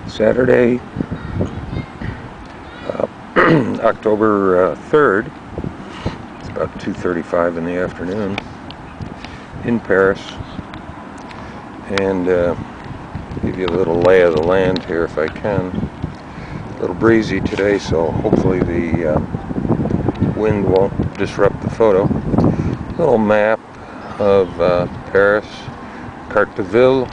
Saturday, October 3rd. It's about 2:35 in the afternoon in Paris, and give you a little lay of the land here if I can. A little breezy today, so hopefully the wind won't disrupt the photo. Little map of Paris, carte de ville.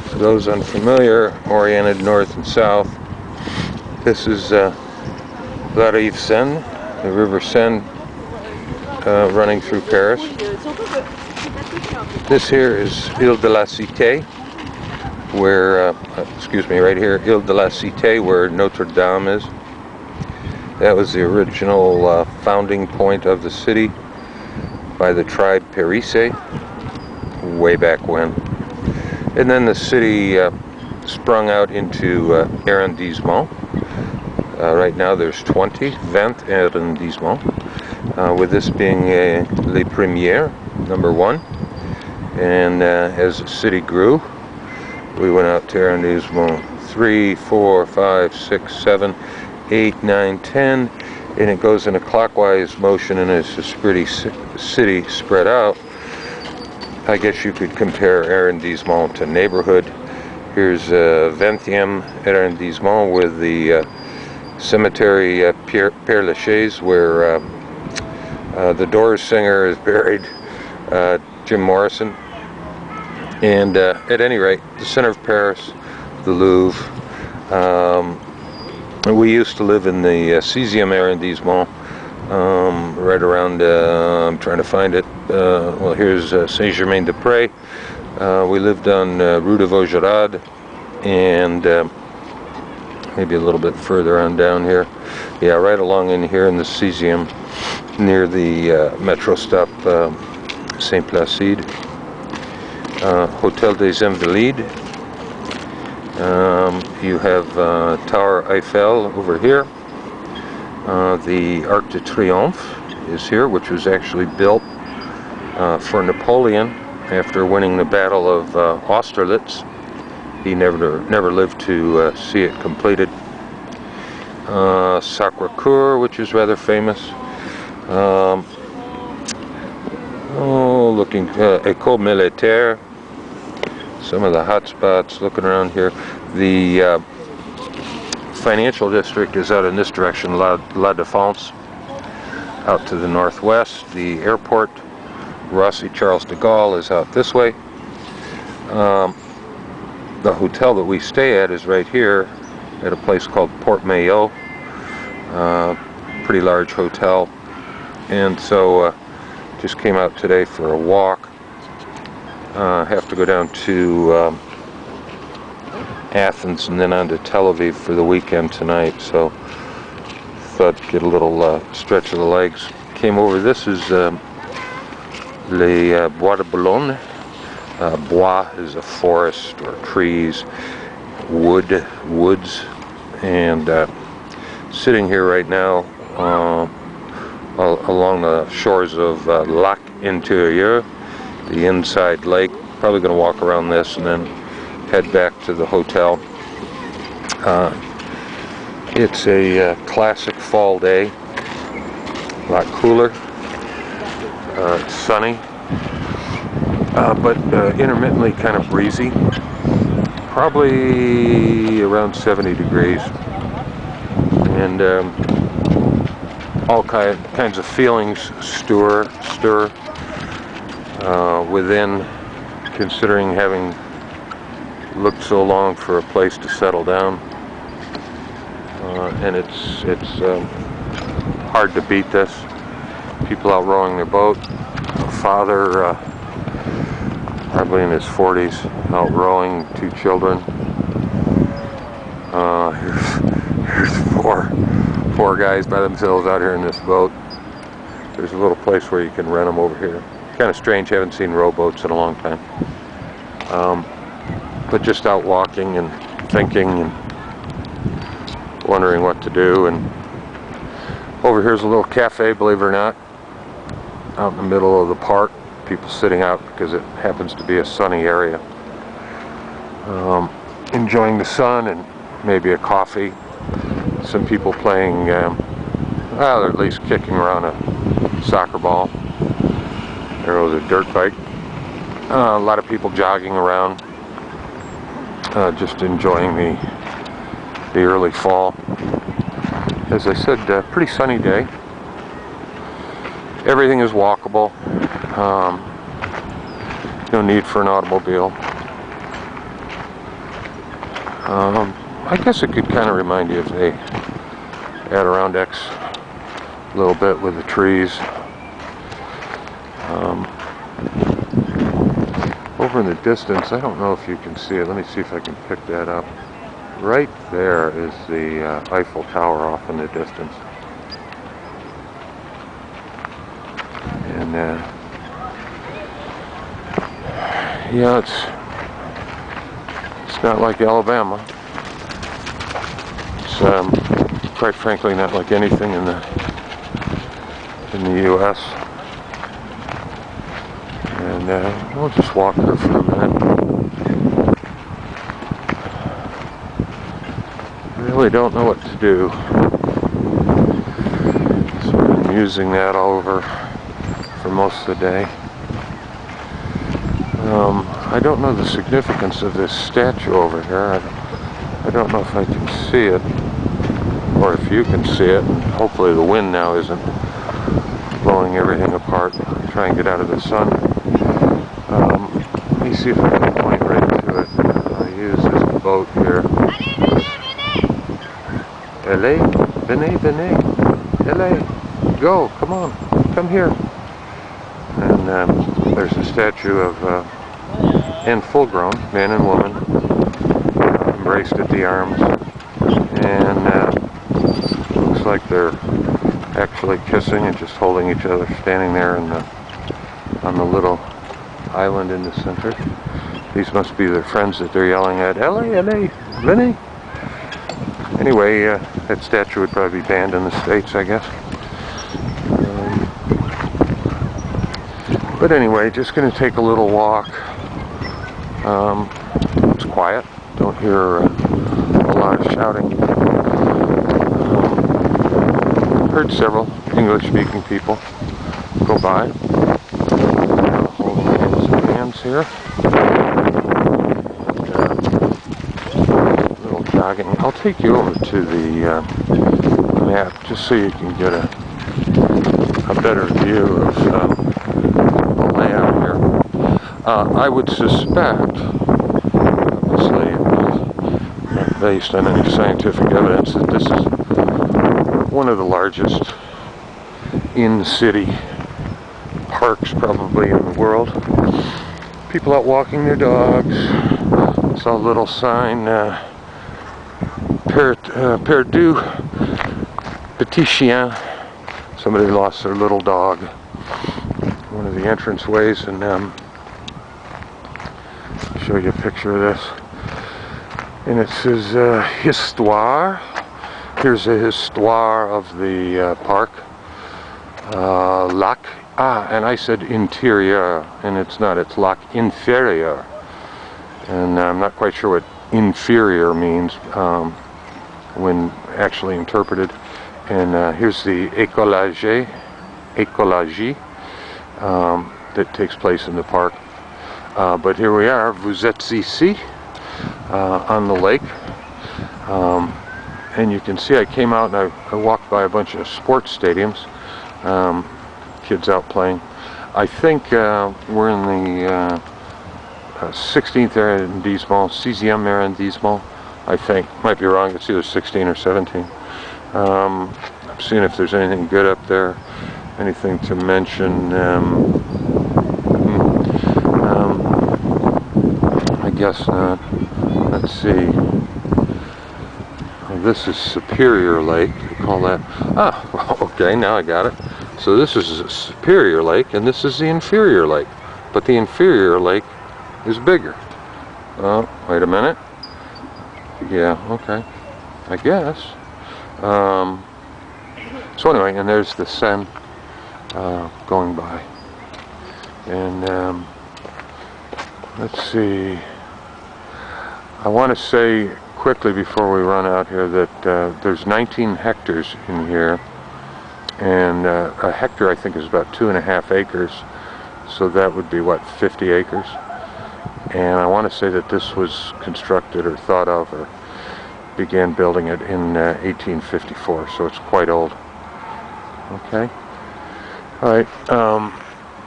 For those unfamiliar, oriented north and south. This is La Rive Seine, the River Seine, running through Paris. This here is Ile de la Cité, where, right here, Ile de la Cité, where Notre Dame is. That was the original founding point of the city by the tribe Pairis, way back when. And then the city sprung out into arrondissements. Right now there's 20 arrondissements, with this being Les Premières, number 1. And as the city grew, we went out to arrondissement 3, 4, 5, 6, 7, 8, 9, 10, and it goes in a clockwise motion, and it's this pretty city spread out. I guess you could compare arrondissement to neighborhood. Here's 20e arrondissement with the cemetery Père Lachaise, where the Doors singer is buried, Jim Morrison. And at any rate, the center of Paris, the Louvre. We used to live in the 6e arrondissement, right around, I'm trying to find it, well, here's Saint-Germain-des-Prés. We lived on Rue de Vaugirard, and maybe a little bit further on down here. Yeah, right along in here in the 6e, near the metro stop Saint-Placide. Hotel des Invalides. You have Tower Eiffel over here. The Arc de Triomphe is here, which was actually built for Napoleon after winning the Battle of Austerlitz. He never lived to see it completed. Sacré-Cœur, which is rather famous. Looking École Militaire. Some of the hot spots looking around here. The financial district is out in this direction, La Défense, out to the northwest. The airport, Roissy Charles de Gaulle, is out this way. The hotel that we stay at is right here at a place called Port Maillot, pretty large hotel. And so just came out today for a walk. Have to go down to Athens and then on to Tel Aviv for the weekend tonight, so thought I'd get a little stretch of the legs. Came over. This is Les Bois de Boulogne. Bois is a forest or trees, woods, and sitting here right now along the shores of Lac Intérieur, the inside lake. Probably going to walk around this and then head back to the hotel. It's a classic fall day, a lot cooler. It's sunny, but intermittently kind of breezy. Probably around 70 degrees, and all kinds of feelings stir within, considering having looked so long for a place to settle down, and it's hard to beat this. People out rowing their boat. A father, probably in his 40s, out rowing 2 children. Here's four guys by themselves out here in this boat. There's a little place where you can rent them over here. Kind of strange, haven't seen rowboats in a long time. But just out walking and thinking and wondering what to do. And over here's a little cafe, believe it or not, out in the middle of the park. People sitting out because it happens to be a sunny area. enjoying the sun and maybe a coffee. Some people playing, well, or at least kicking around a soccer ball. There was a dirt bike. A lot of people jogging around, just enjoying the early fall. As I said, pretty sunny day. Everything is walkable. No need for an automobile. I guess it could kind of remind you of the Adirondacks a little bit with the trees. Over in the distance, I don't know if you can see it. Let me see if I can pick that up. Right there is the Eiffel Tower off in the distance. And yeah, it's not like Alabama. It's quite frankly not like anything in the U.S. And we'll just walk there for a minute. I really don't know what to do. So I've been using that all over for most of the day. I don't know the significance of this statue over here. I don't know if I can see it, or if you can see it. And hopefully the wind now isn't blowing everything apart. I'll try and get out of the sun. Let me see if I can point right to it. I use this boat here. Allez, venez, venez. Allez, go, come on, come here. And there's a statue of and full-grown man and woman embraced at the arms, and looks like they're actually kissing and just holding each other, standing there on the little island in the center. These must be their friends that they're yelling at. Allez, allez, venez. Anyway, that statue would probably be banned in the States, I guess. But anyway, just going to take a little walk. It's quiet. Don't hear a lot of shouting. Heard several English-speaking people go by. Holding hands and hands here. And, little jogging. I'll take you over to the map just so you can get a better view of the layout here. I would suspect, obviously not based on any scientific evidence, that this is one of the largest in-city parks probably in the world. People out walking their dogs. Saw a little sign, perdu petit chien. Somebody lost their little dog. One of the entranceways, and I'll show you a picture of this. And it says Histoire. Here's a histoire of the park. Lac. And I said interior, and it's not. It's lac inférieur. And I'm not quite sure what inferior means when actually interpreted. And here's the écologie that takes place in the park. But here we are, vous êtes ici, on the lake. And you can see I came out and I walked by a bunch of sports stadiums, kids out playing. I think we're in the 16th arrondissement, 6e arrondissement, I think. Might be wrong, it's either 16 or 17. I'm seeing if there's anything good up there, anything to mention. I guess not. Let's see. Oh, this is Superior Lake. They call that. Ah, okay, now I got it. So this is a Superior Lake, and this is the Inferior Lake. But the Inferior Lake is bigger. Oh, wait a minute. Yeah, okay. I guess. So anyway, and there's the Seine going by. And let's see. I want to say quickly before we run out here that there's 19 hectares in here, and a hectare I think is about 2.5 acres, so that would be what, 50 acres. And I want to say that this was constructed or thought of or began building it in 1854, so it's quite old. Okay. Alright,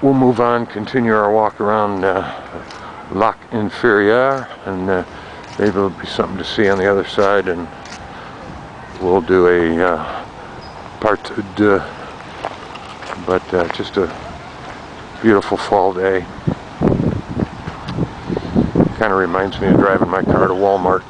we'll move on, continue our walk around Lac Inferieur, and maybe there'll be something to see on the other side, and we'll do a part deux. But just a beautiful fall day. Kind of reminds me of driving my car to Walmart.